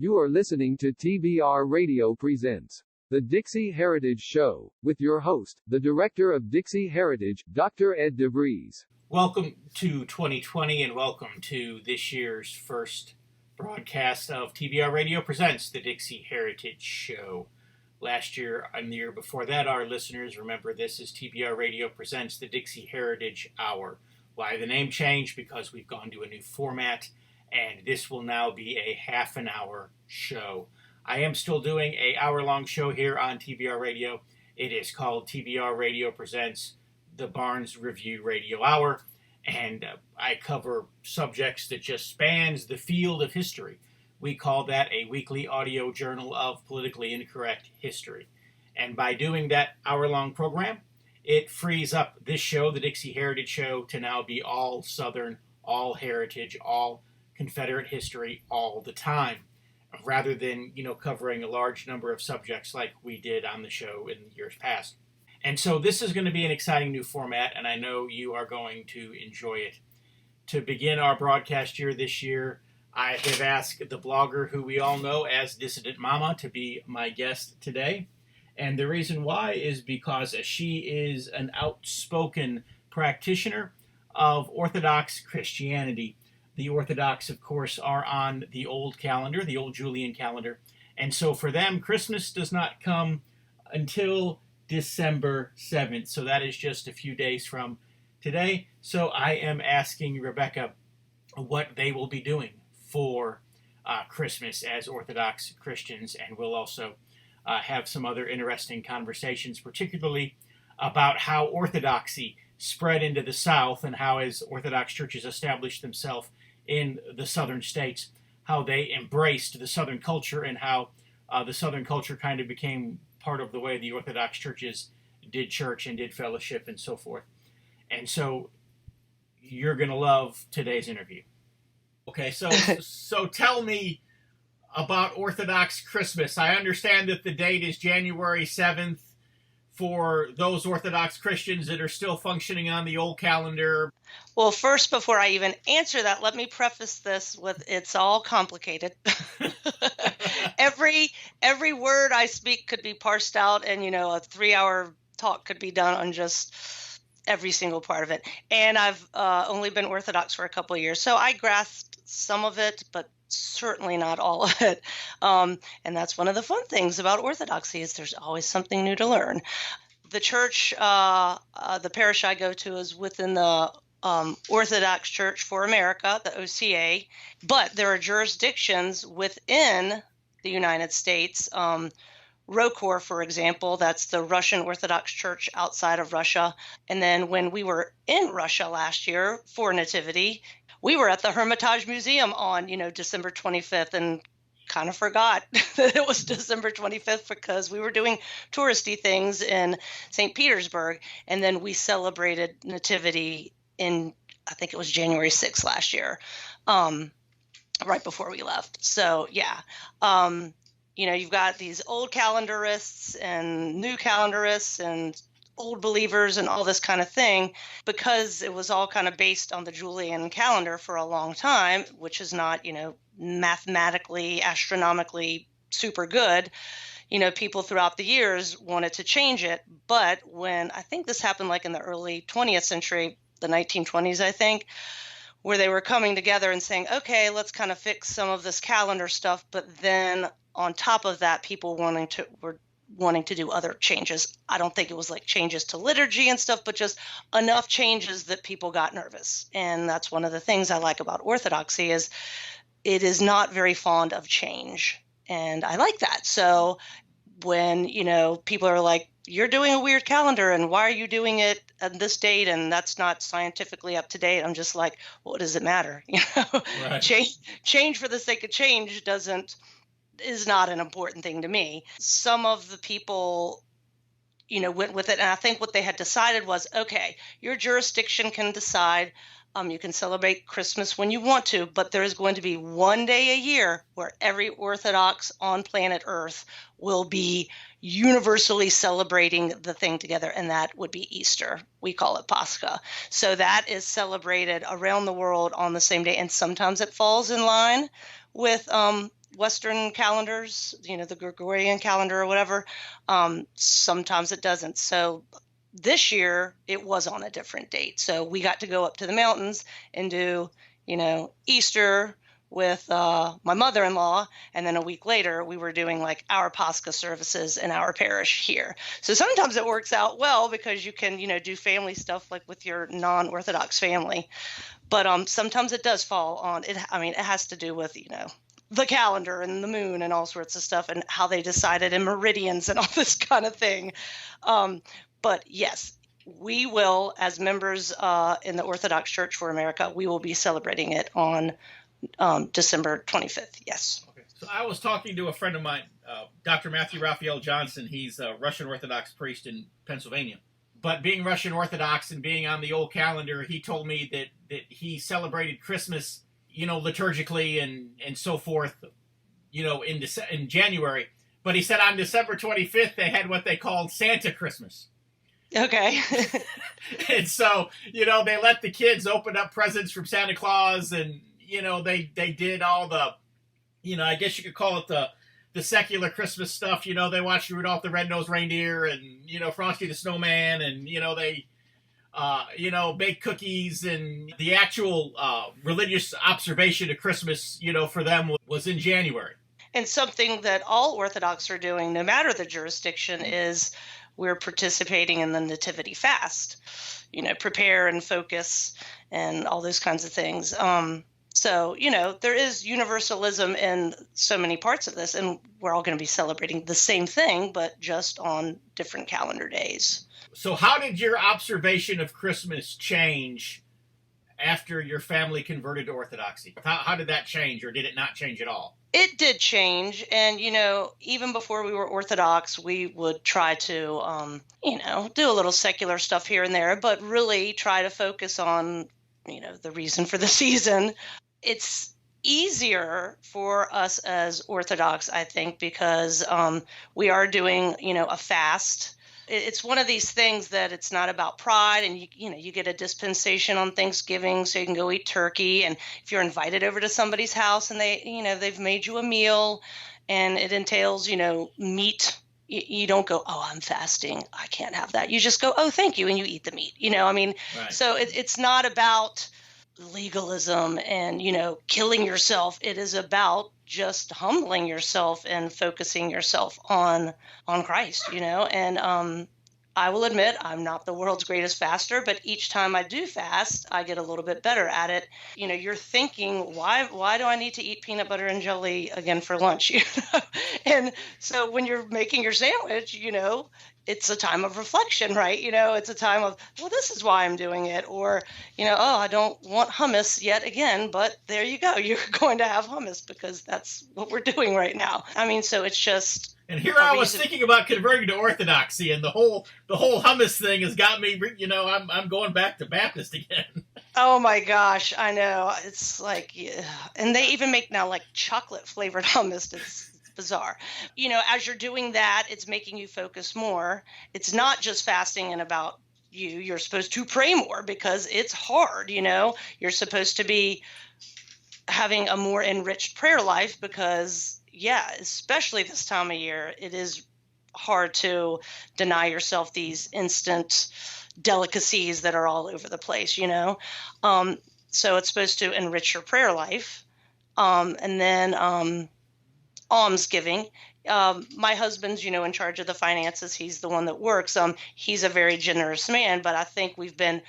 You are listening to TBR Radio Presents The Dixie Heritage Show, with your host, the Director of Dixie Heritage, Dr. Ed DeVries. Welcome to 2020 and welcome to this year's first broadcast of TBR Radio Presents The Dixie Heritage Show. Last year and the year before that, our listeners remember this is TBR Radio Presents The Dixie Heritage Hour. Why the name changed? Because we've gone to a new format, and this will now be a half an hour show. I am still doing an hour-long show here on TBR Radio. It is called TBR Radio Presents The Barnes Review Radio Hour, and I cover subjects that just spans the field of history. We call that a weekly audio journal of politically incorrect history. And by doing that hour-long program, it frees up this show, the Dixie Heritage Show, to now be all Southern, all heritage, all Confederate history all the time, rather than, covering a large number of subjects like we did on the show in years past. And so this is going to be an exciting new format, and I know you are going to enjoy it. To begin our broadcast year this year, I have asked the blogger who we all know as Dissident Mama to be my guest today. And the reason why is because she is an outspoken practitioner of Orthodox Christianity. The Orthodox, of course, are on the old calendar, the old Julian calendar. And so for them, Christmas does not come until December 7th. So that is just a few days from today. So I am asking Rebecca what they will be doing for Christmas as Orthodox Christians. And we'll also have some other interesting conversations, particularly about how Orthodoxy spread into the South and how, as Orthodox churches established themselves in the southern states, how they embraced the Southern culture and how the Southern culture kind of became part of the way the Orthodox churches did church and did fellowship and so forth. And so you're going to love today's interview. Okay, so tell me about Orthodox Christmas. I understand that the date is January 7th for those Orthodox Christians that are still functioning on the old calendar. Well, first, before I even answer that, let me preface this with it's all complicated. Every word I speak could be parsed out, and a 3-hour talk could be done on just every single part of it. And I've only been Orthodox for a couple of years, so I grasped some of it, but certainly not all of it. And that's one of the fun things about Orthodoxy is there's always something new to learn. The church, the parish I go to is within the Orthodox Church for America, the OCA, but there are jurisdictions within the United States. ROCOR, for example, that's the Russian Orthodox Church outside of Russia. And then when we were in Russia last year for Nativity, we were at the Hermitage Museum on, December 25th and kind of forgot that it was December 25th because we were doing touristy things in St. Petersburg. And then we celebrated Nativity in, I think it was January 6th last year, right before we left. So, yeah. You've got these old calendarists and new calendarists and old believers and all this kind of thing, because it was all kind of based on the Julian calendar for a long time, which is not, mathematically, astronomically super good. People throughout the years wanted to change it. But when I think this happened like in the early 20th century, the 1920s, I think, where they were coming together and saying, okay, let's kind of fix some of this calendar stuff. But then on top of that, people were wanting to do other changes. I don't think it was like changes to liturgy and stuff, but just enough changes that people got nervous. And that's one of the things I like about Orthodoxy is it is not very fond of change. And I like that. So when, people are like, you're doing a weird calendar and why are you doing it at this date? And that's not scientifically up to date. I'm just like, what does it matter? Right. Change for the sake of change is not an important thing to me. Some of the people, went with it. And I think what they had decided was, okay, your jurisdiction can decide, you can celebrate Christmas when you want to, but there is going to be one day a year where every Orthodox on planet Earth will be universally celebrating the thing together, and that would be Easter. We call it Pascha. So that is celebrated around the world on the same day, and sometimes it falls in line with Western calendars, the Gregorian calendar or whatever. Sometimes it doesn't. So this year it was on a different date. So we got to go up to the mountains and do, Easter with my mother-in-law. And then a week later, we were doing like our Pascha services in our parish here. So sometimes it works out well because you can, do family stuff like with your non-Orthodox family. But sometimes it does fall on it. I mean, it has to do with, the calendar and the moon and all sorts of stuff and how they decided in meridians and all this kind of thing. But yes, we will, as members in the Orthodox Church for America, we will be celebrating it on December 25th. Yes. Okay. So I was talking to a friend of mine, Dr. Matthew Raphael Johnson. He's a Russian Orthodox priest in Pennsylvania. But being Russian Orthodox and being on the old calendar, he told me that he celebrated Christmas, liturgically and so forth, in January. But he said on December 25th, they had what they called Santa Christmas. Okay. And so, they let the kids open up presents from Santa Claus and, they did all the, I guess you could call it the secular Christmas stuff. They watched Rudolph the Red-Nosed Reindeer and, Frosty the Snowman and, they, bake cookies and the actual religious observation of Christmas, for them was in January. And something that all Orthodox are doing, no matter the jurisdiction, is we're participating in the Nativity Fast, prepare and focus and all those kinds of things. So, there is universalism in so many parts of this, and we're all going to be celebrating the same thing, but just on different calendar days. So how did your observation of Christmas change after your family converted to Orthodoxy? How did that change, or did it not change at all? It did change. And, even before we were Orthodox, we would try to, do a little secular stuff here and there, but really try to focus on, the reason for the season. It's easier for us as Orthodox, I think, because we are doing, a fast. It's one of these things that it's not about pride, and you get a dispensation on Thanksgiving so you can go eat turkey. And if you're invited over to somebody's house and they've made you a meal and it entails, meat, you don't go, oh, I'm fasting, I can't have that. You just go, oh, thank you. And you eat the meat, Right. So it's not about legalism and, killing yourself. It is about just humbling yourself and focusing yourself on Christ, and I will admit I'm not the world's greatest faster, but each time I do fast, I get a little bit better at it. You're thinking, why do I need to eat peanut butter and jelly again for lunch? And so when you're making your sandwich, it's a time of reflection, right? It's a time of, well, this is why I'm doing it. Or, oh, I don't want hummus yet again, but there you go. You're going to have hummus because that's what we're doing right now. So it's just. And here I was thinking about converting to Orthodoxy, and the whole hummus thing has got me, I'm going back to Baptist again. Oh my gosh, I know. It's like, yeah. And they even make now like chocolate flavored hummus. It's bizarre. As you're doing that, it's making you focus more. It's not just fasting and about you're supposed to pray more because it's hard, You're supposed to be having a more enriched prayer life because especially this time of year, it is hard to deny yourself these instant delicacies that are all over the place, So it's supposed to enrich your prayer life. And then almsgiving. My husband's, in charge of the finances. He's the one that works. He's a very generous man, but I think we've been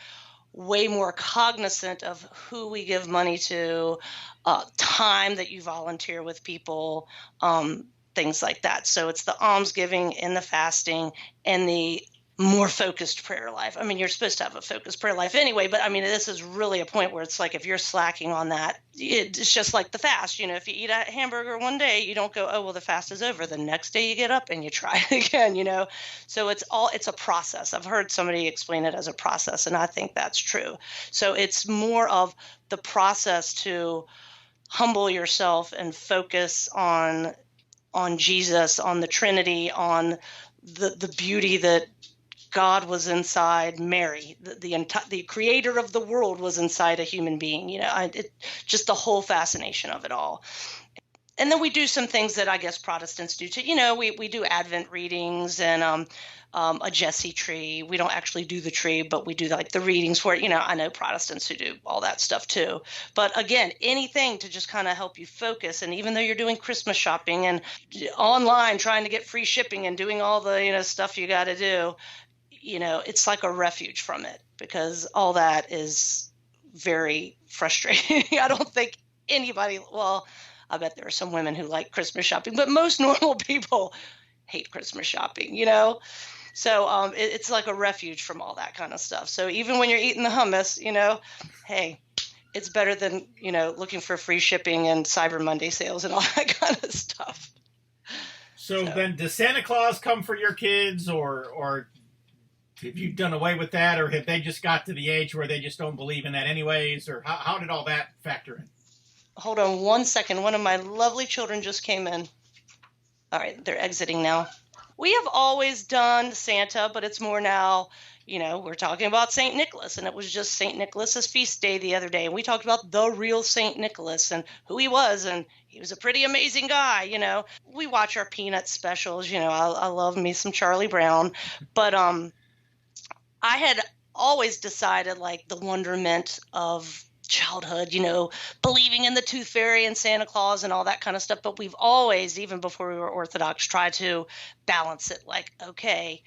way more cognizant of who we give money to, time that you volunteer with people, things like that. So it's the almsgiving and the fasting and the more focused prayer life. You're supposed to have a focused prayer life anyway, but this is really a point where it's like if you're slacking on that, it's just like the fast. If you eat a hamburger one day, you don't go, oh, well, the fast is over. The next day you get up and you try it again, So it's a process. I've heard somebody explain it as a process, and I think that's true. So it's more of the process to humble yourself and focus on Jesus, on the Trinity, on the beauty that God was inside Mary, the creator of the world was inside a human being, just the whole fascination of it all. And then we do some things that I guess Protestants do too. You know, we do Advent readings and a Jesse tree. We don't actually do the tree, but we do like the readings for it. You know, I know Protestants who do all that stuff too. But again, anything to just kind of help you focus. And even though you're doing Christmas shopping and online trying to get free shipping and doing all the, you know, stuff you got to do, you know, it's like a refuge from it, because all that is very frustrating. I don't think anybody, well, I bet there are some women who like Christmas shopping, but most normal people hate Christmas shopping, you know? So it's like a refuge from all that kind of stuff. So even when you're eating the hummus, you know, hey, it's better than, you know, looking for free shipping and Cyber Monday sales and all that kind of stuff. So then does Santa Claus come for your kids, or have you done away with that, or have they just got to the age where they just don't believe in that anyways, or how did all that factor in? Hold on one second. One of my lovely children just came in. All right, they're exiting now. We have always done Santa, but it's more now, you know, we're talking about St. Nicholas, and it was just St. Nicholas's feast day the other day. And we talked about the real St. Nicholas and who he was. And he was a pretty amazing guy, you know. We watch our Peanut specials, you know, I love me some Charlie Brown. But I had always decided like the wonderment of childhood, you know, believing in the Tooth Fairy and Santa Claus and all that kind of stuff. But we've always, even before we were Orthodox, tried to balance it like, okay,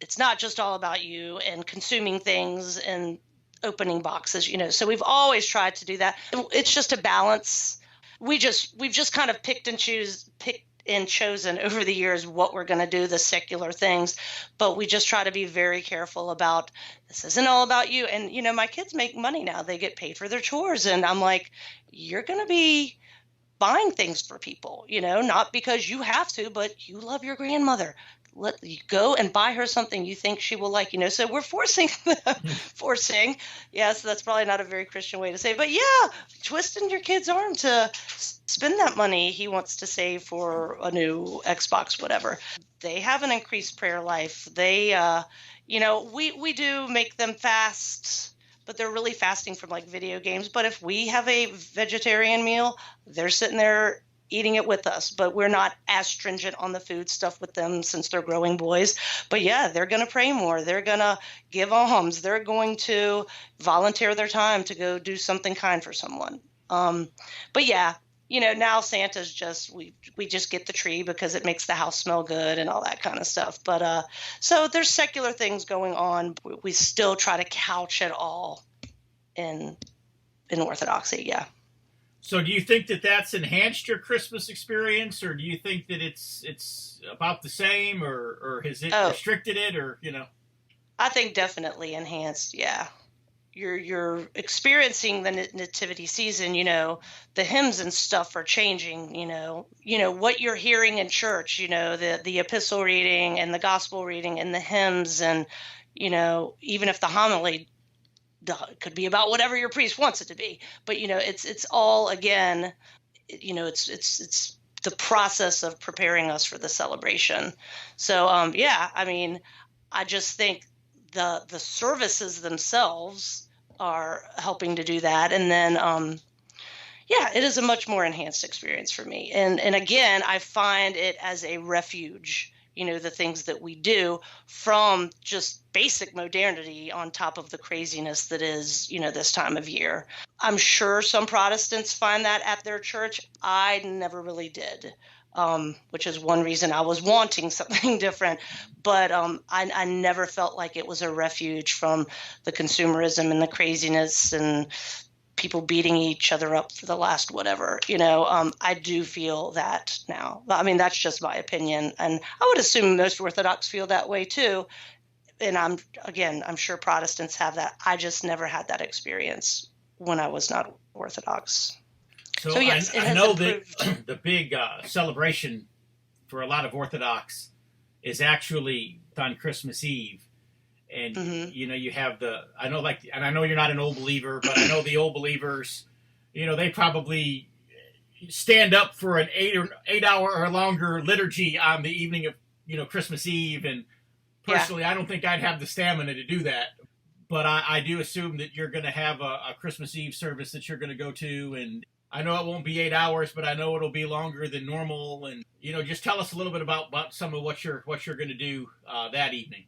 it's not just all about you and consuming things and opening boxes, you know. So we've always tried to do that. It's just a balance. We've just kind of picked and chosen over the years what we're going to do, the secular things, but we just try to be very careful about, this isn't all about you. And, you know, my kids make money now. They get paid for their chores. And I'm like, you're going to be buying things for people, you know, not because you have to, but you love your grandmother. Let you go and buy her something you think she will like, you know. So we're forcing, yes, that's probably not a very Christian way to say it, but yeah, twisting your kid's arm to spend that money he wants to save for a new Xbox, whatever. They have an increased prayer life. They, you know, we do make them fast, but they're really fasting from like video games. But if we have a vegetarian meal, they're sitting there eating it with us, but we're not as stringent on the food stuff with them since they're growing boys. But yeah, they're going to pray more. They're going to give alms. They're going to volunteer their time to go do something kind for someone. But yeah, you know, now Santa's just, we just get the tree because it makes the house smell good and all that kind of stuff. But so there's secular things going on. We still try to couch it all in Orthodoxy. Yeah. So do you think that that's enhanced your Christmas experience, or do you think that it's about the same, or has it restricted it, or, you know? I think definitely enhanced. Yeah. You're experiencing the nativity season, you know, the hymns and stuff are changing, you know, what you're hearing in church, you know, the epistle reading and the gospel reading and the hymns, and, you know, even if the homily could be about whatever your priest wants it to be, but, you know, it's all, again, you know, it's the process of preparing us for the celebration. So, yeah, I mean, I just think the services themselves are helping to do that. And then, yeah, it is a much more enhanced experience for me. And again, I find it as a refuge, you know, the things that we do from just basic modernity on top of the craziness that is, you know, this time of year. I'm sure some Protestants find that at their church. I never really did. Which is one reason I was wanting something different. But I never felt like it was a refuge from the consumerism and the craziness and people beating each other up for the last whatever. You know, I do feel that now. I mean, that's just my opinion. And I would assume most Orthodox feel that way too. And I'm sure Protestants have that. I just never had that experience when I was not Orthodox. So yes, I know that the big celebration for a lot of Orthodox is actually on Christmas Eve. And, you know, you have I know you're not an old believer, but I know the old believers, you know, they probably stand up for an 8 hour or longer liturgy on the evening of, you know, Christmas Eve. And personally, yeah, I don't think I'd have the stamina to do that. But I do assume that you're going to have a Christmas Eve service that you're going to go to. And I know it won't be 8 hours, but I know it'll be longer than normal. And, just tell us a little bit about some of what you're going to do that evening.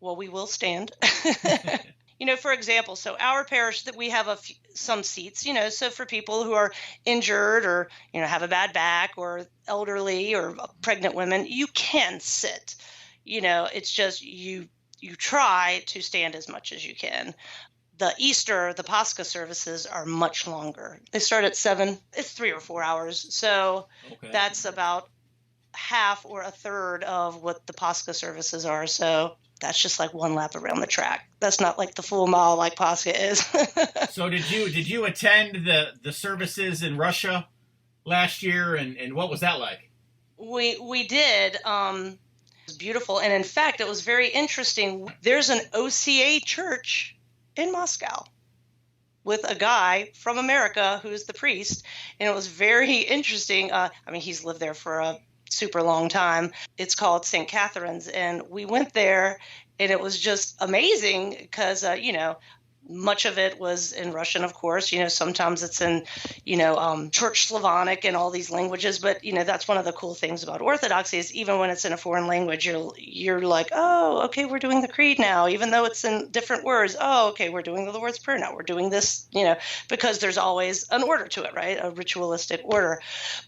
Well, we will stand. For example, so our parish, that we have some seats, so for people who are injured or, have a bad back, or elderly or pregnant women, you can sit. It's just you try to stand as much as you can. The Pascha services are much longer. They start at 7. It's 3 or 4 hours. So That's about half or a third of what the Pascha services are. So that's just like one lap around the track. That's not like the full mile like Pascha is. So did you attend the services in Russia last year, and what was that like? We did. It was beautiful, and in fact, it was very interesting. There's an OCA church in Moscow with a guy from America who's the priest, and it was very interesting. He's lived there for a super long time. It's called St. Catherine's, and we went there, and it was just amazing because much of it was in Russian, of course. Sometimes it's in Church Slavonic and all these languages, but that's one of the cool things about Orthodoxy is even when it's in a foreign language, you're like, oh, okay, we're doing the creed now, even though it's in different words. Oh, okay, we're doing the Lord's Prayer now, we're doing this, because there's always an order to it, right? A ritualistic order.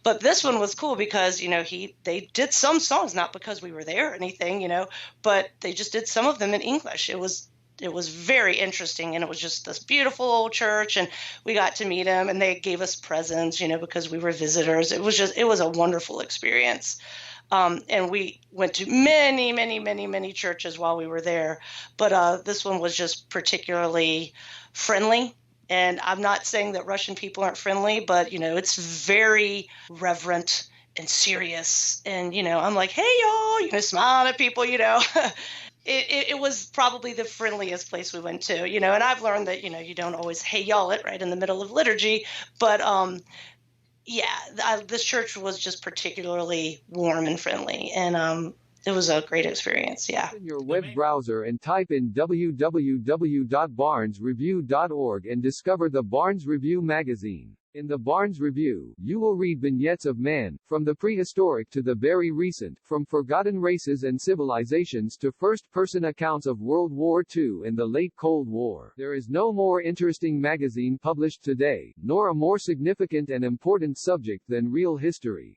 But this one was cool because they did some songs, not because we were there or anything, but they just did some of them in English. It was very interesting, and it was just this beautiful old church, and we got to meet them, and they gave us presents, because we were visitors. It was a wonderful experience. And we went to many, many, many, many churches while we were there. But this one was just particularly friendly. And I'm not saying that Russian people aren't friendly, but, it's very reverent and serious. And, I'm like, hey, y'all, smiling at people, It was probably the friendliest place we went to, and I've learned that, you don't always hey y'all it right in the middle of liturgy. But this church was just particularly warm and friendly, and it was a great experience. Yeah. Open your web browser and type in www.barnesreview.org and discover the Barnes Review magazine. In the Barnes Review, you will read vignettes of man, from the prehistoric to the very recent, from forgotten races and civilizations to first-person accounts of World War II and the late Cold War. There is no more interesting magazine published today, nor a more significant and important subject than real history.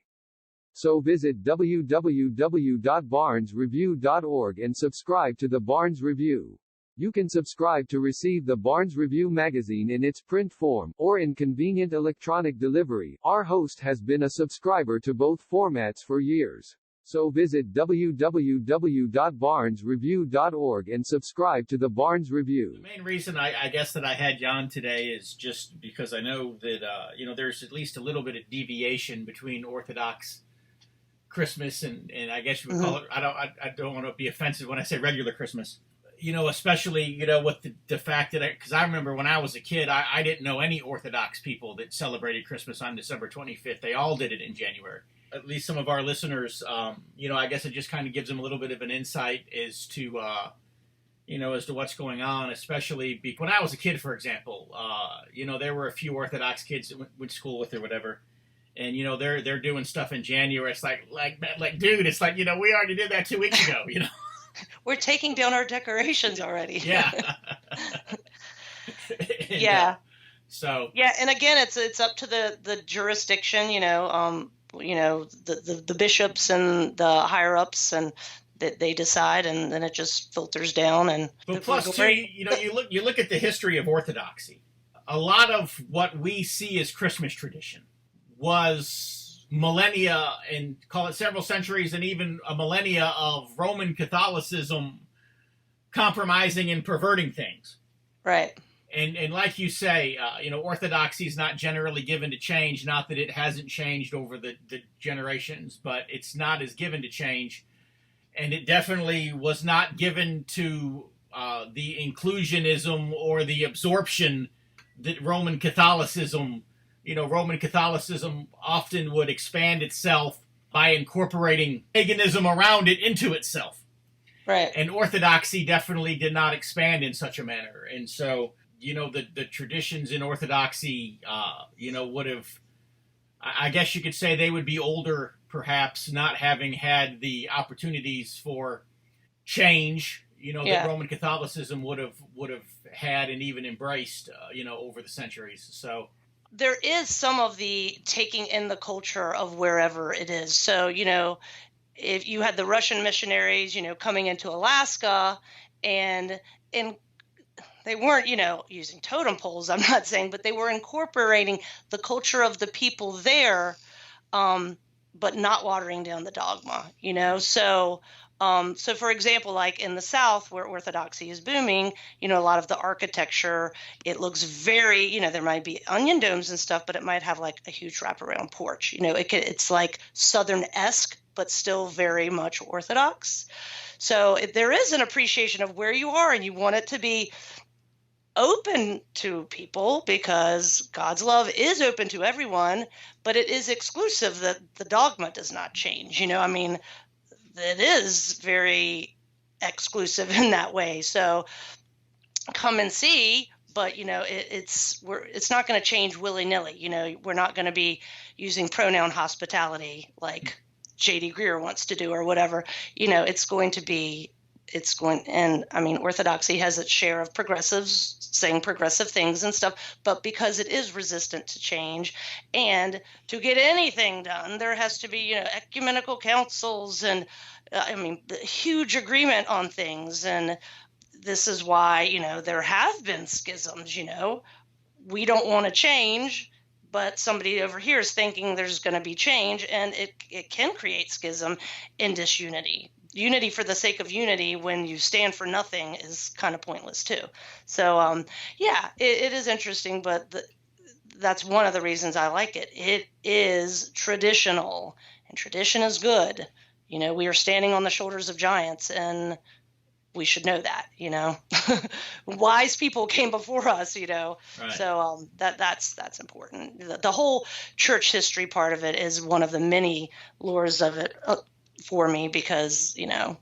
So visit www.barnesreview.org and subscribe to the Barnes Review. You can subscribe to receive the Barnes Review magazine in its print form, or in convenient electronic delivery. Our host has been a subscriber to both formats for years. So visit www.barnesreview.org and subscribe to the Barnes Review. The main reason I guess that I had you on today is just because I know that, there's at least a little bit of deviation between Orthodox Christmas and I guess you would call it, I don't want to be offensive when I say regular Christmas. Especially, with the fact that because I remember when I was a kid, I didn't know any Orthodox people that celebrated Christmas on December 25th. They all did it in January. At least some of our listeners, I guess it just kind of gives them a little bit of an insight as to what's going on, especially when I was a kid, for example, there were a few Orthodox kids that went to school with or whatever. And, they're doing stuff in January. It's like, dude, it's like, we already did that 2 weeks ago, We're taking down our decorations already. Yeah. Yeah. So. Yeah, and again, it's up to the jurisdiction, the bishops and the higher ups, and that they decide, and then it just filters down. And but plus, too, you look at the history of Orthodoxy. A lot of what we see as Christmas tradition was millennia, and call it several centuries, and even a millennia of Roman Catholicism compromising and perverting things. Right. And like you say, Orthodoxy is not generally given to change. Not that it hasn't changed over the generations, but it's not as given to change. And it definitely was not given to the inclusionism or the absorption that Roman Catholicism often would expand itself by incorporating paganism around it into itself. Right. And Orthodoxy definitely did not expand in such a manner. And so, the traditions in Orthodoxy, would have I guess you could say they would be older, perhaps not having had the opportunities for change, that Roman Catholicism would have had and even embraced, over the centuries. So there is some of the taking in the culture of wherever it is. So, if you had the Russian missionaries, coming into Alaska, and they weren't, using totem poles, I'm not saying, but they were incorporating the culture of the people there, but not watering down the dogma, So, so for example, like in the South where Orthodoxy is booming, a lot of the architecture, it looks very, there might be onion domes and stuff, but it might have like a huge wraparound porch. It's like Southern-esque, but still very much Orthodox. So there is an appreciation of where you are, and you want it to be open to people because God's love is open to everyone, but it is exclusive that the dogma does not change. It is very exclusive in that way. So come and see, but it's not going to change willy-nilly. We're not going to be using pronoun hospitality like J.D. Greer wants to do or whatever. Orthodoxy has its share of progressives saying progressive things and stuff, but because it is resistant to change, and to get anything done, there has to be, ecumenical councils and, huge agreement on things. And this is why, there have been schisms, we don't want to change, but somebody over here is thinking there's going to be change, and it can create schism and disunity. Unity for the sake of unity when you stand for nothing is kind of pointless too. So, it is interesting, but that's one of the reasons I like it. It is traditional, and tradition is good. We are standing on the shoulders of giants, and we should know that, wise people came before us, Right. So that's important. The whole church history part of it is one of the many lures of it for me, because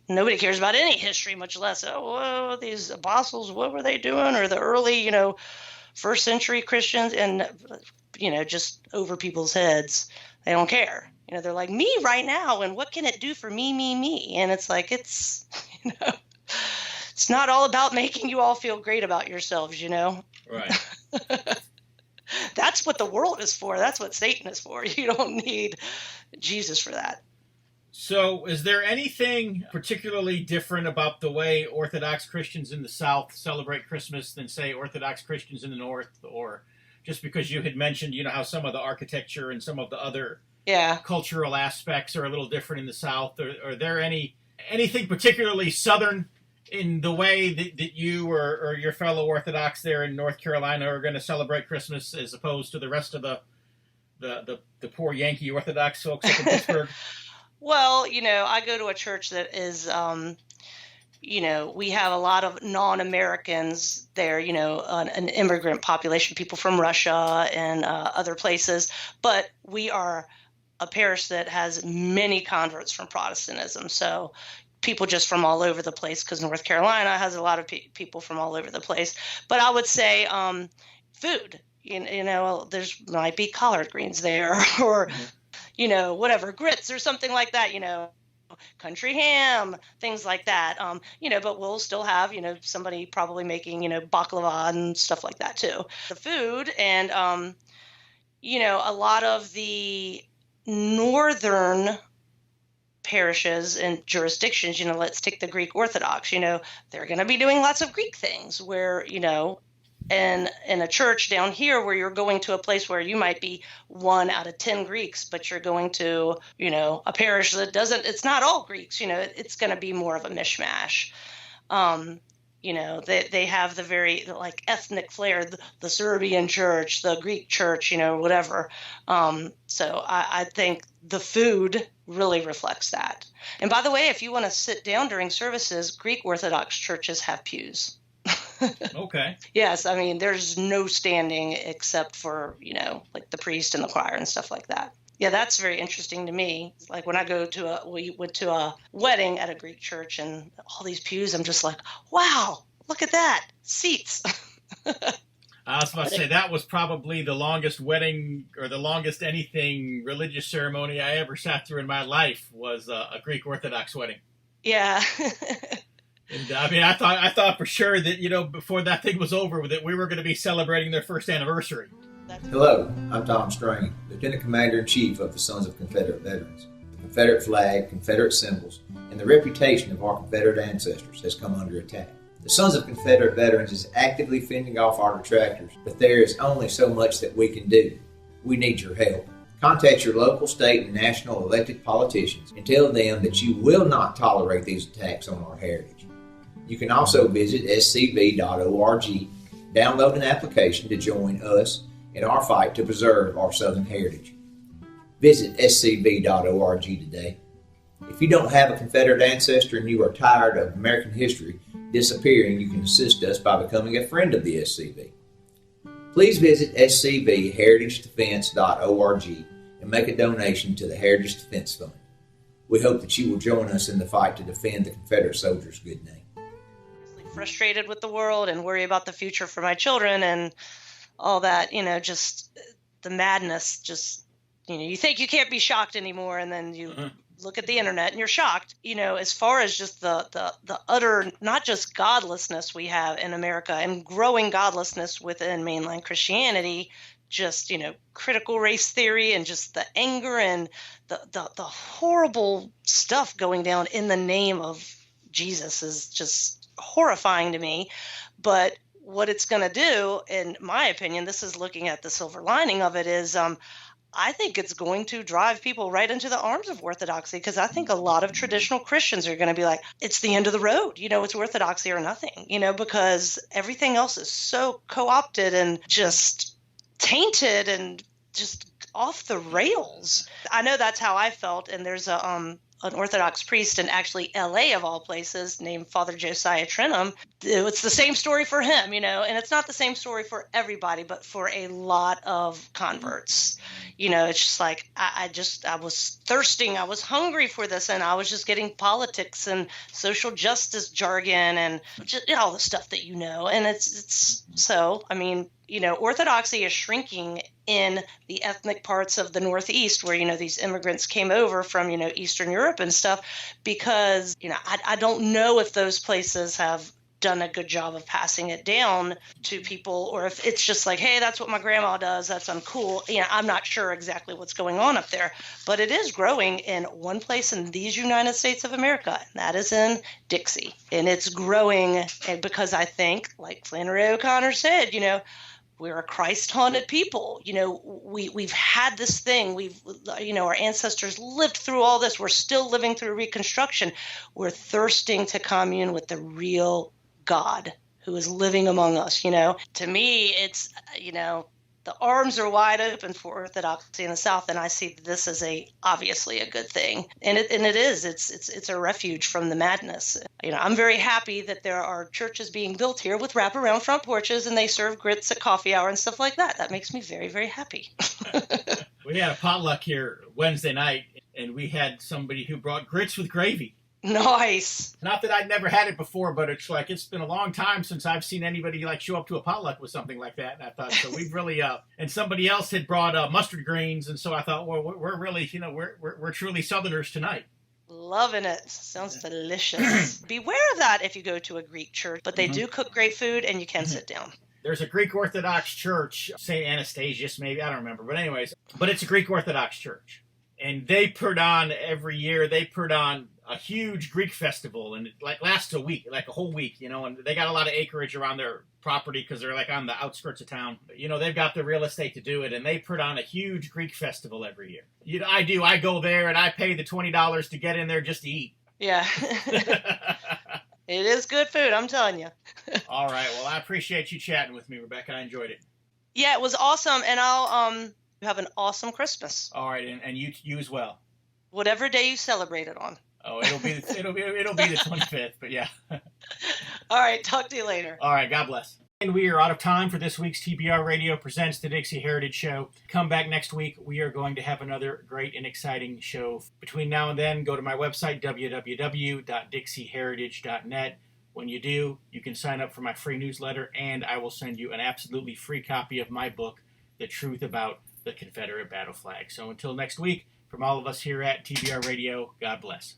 nobody cares about any history, much less these apostles, what were they doing, or the early first century Christians, and just over people's heads. They don't care. They're like, me right now, and what can it do for me, and it's like, it's it's not all about making you all feel great about yourselves, Right. That's what the world is for. That's what Satan is for. You don't need Jesus for that. So is there anything particularly different about the way Orthodox Christians in the South celebrate Christmas than, say, Orthodox Christians in the North? Or just because you had mentioned, how some of the architecture and some of the other cultural aspects are a little different in the South? Are there anything particularly Southern in the way that you or your fellow Orthodox there in North Carolina are going to celebrate Christmas as opposed to the rest of the poor Yankee Orthodox folks up in Pittsburgh? Well, I go to a church that is, we have a lot of non-Americans there, an immigrant population, people from Russia and other places. But we are a parish that has many converts from Protestantism. So people just from all over the place, because North Carolina has a lot of people from all over the place. But I would say food, there's might be collard greens there or whatever, grits or something like that, country ham, things like that. But we'll still have, somebody probably making, baklava and stuff like that too. The food and, a lot of the northern parishes and jurisdictions, let's take the Greek Orthodox, they're going to be doing lots of Greek things where, and in a church down here where you're going to a place where you might be 1 out of 10 Greeks, but you're going to, a parish that it's not all Greeks, it's going to be more of a mishmash. They have the very like ethnic flair, the Serbian church, the Greek church, whatever. So I think the food really reflects that. And by the way, if you want to sit down during services, Greek Orthodox churches have pews. Okay. Yes, there's no standing except for, like the priest and the choir and stuff like that. Yeah, that's very interesting to me. Like when I we went to a wedding at a Greek church and all these pews, I'm just like, wow, look at that, seats. I was about to say that was probably the longest wedding or the longest anything religious ceremony I ever sat through in my life was a Greek Orthodox wedding. Yeah. And I mean, I thought for sure that, before that thing was over, that we were going to be celebrating their first anniversary. Hello, I'm Tom Strain, Lieutenant Commander-in-Chief of the Sons of Confederate Veterans. The Confederate flag, Confederate symbols, and the reputation of our Confederate ancestors has come under attack. The Sons of Confederate Veterans is actively fending off our detractors, but there is only so much that we can do. We need your help. Contact your local, state, and national elected politicians and tell them that you will not tolerate these attacks on our heritage. You can also visit scv.org, download an application to join us in our fight to preserve our Southern heritage. Visit scv.org today. If you don't have a Confederate ancestor and you are tired of American history disappearing, you can assist us by becoming a friend of the SCV. Please visit scvheritagedefense.org and make a donation to the Heritage Defense Fund. We hope that you will join us in the fight to defend the Confederate soldiers' good name. Frustrated with the world and worry about the future for my children and all that, just the madness, you think you can't be shocked anymore, and then you look at the internet and you're shocked, as far as just the utter, not just godlessness we have in America and growing godlessness within mainline Christianity, just, critical race theory and just the anger and the horrible stuff going down in the name of Jesus is just horrifying to me. But what it's going to do, in my opinion, this is looking at the silver lining of it, is I think it's going to drive people right into the arms of Orthodoxy, because I think a lot of traditional Christians are going to be like, it's the end of the road. It's Orthodoxy or nothing, because everything else is so co-opted and just tainted and just off the rails. I know that's how I felt. And there's an Orthodox priest in actually LA of all places named Father Josiah Trenum. It's the same story for him, and it's not the same story for everybody, but for a lot of converts. It's just like, I was thirsting. I was hungry for this, and I was just getting politics and social justice jargon and just, all the stuff that and it's so, Orthodoxy is shrinking in the ethnic parts of the Northeast where, these immigrants came over from, Eastern Europe and stuff, because, I don't know if those places have done a good job of passing it down to people, or if it's just like, hey, that's what my grandma does, that's uncool. I'm not sure exactly what's going on up there, but it is growing in one place in these United States of America, and that is in Dixie. And it's growing because I think, like Flannery O'Connor said, we're a Christ-haunted people. We've had this thing. Our ancestors lived through all this. We're still living through Reconstruction. We're thirsting to commune with the real God who is living among us. To me, it's, the arms are wide open for Orthodoxy in the South, and I see this as obviously a good thing. And it is. It's a refuge from the madness. I'm very happy that there are churches being built here with wraparound front porches, and they serve grits at coffee hour and stuff like that. That makes me very, very happy. We had a potluck here Wednesday night, and we had somebody who brought grits with gravy. Nice. Not that I'd never had it before, but it's been a long time since I've seen anybody show up to a potluck with something like that. And I thought, so we've really, and somebody else had brought mustard greens. And so I thought, well, we're really, we're truly Southerners tonight. Loving it. Sounds delicious. Beware of that if you go to a Greek church, but they do cook great food and you can sit down. There's a Greek Orthodox church, St. Anastasius, maybe, I don't remember. But anyways, it's a Greek Orthodox church. And they put on every year, a huge Greek festival, and it lasts a week, a whole week, and they got a lot of acreage around their property because they're on the outskirts of town. They've got the real estate to do it, and they put on a huge Greek festival every year. I go there and I pay the $20 to get in there just to eat. Yeah. It is good food, I'm telling you. All right. Well, I appreciate you chatting with me, Rebecca. I enjoyed it. Yeah, it was awesome, and I'll have an awesome Christmas. All right, and you as well. Whatever day you celebrate it on. Oh, it'll be the 25th, but yeah. All right, talk to you later. All right, God bless. And we are out of time for this week's TBR Radio Presents the Dixie Heritage Show. Come back next week. We are going to have another great and exciting show. Between now and then, go to my website, www.dixieheritage.net, When you do, you can sign up for my free newsletter, and I will send you an absolutely free copy of my book, The Truth About the Confederate Battle Flag. So until next week, from all of us here at TBR Radio, God bless.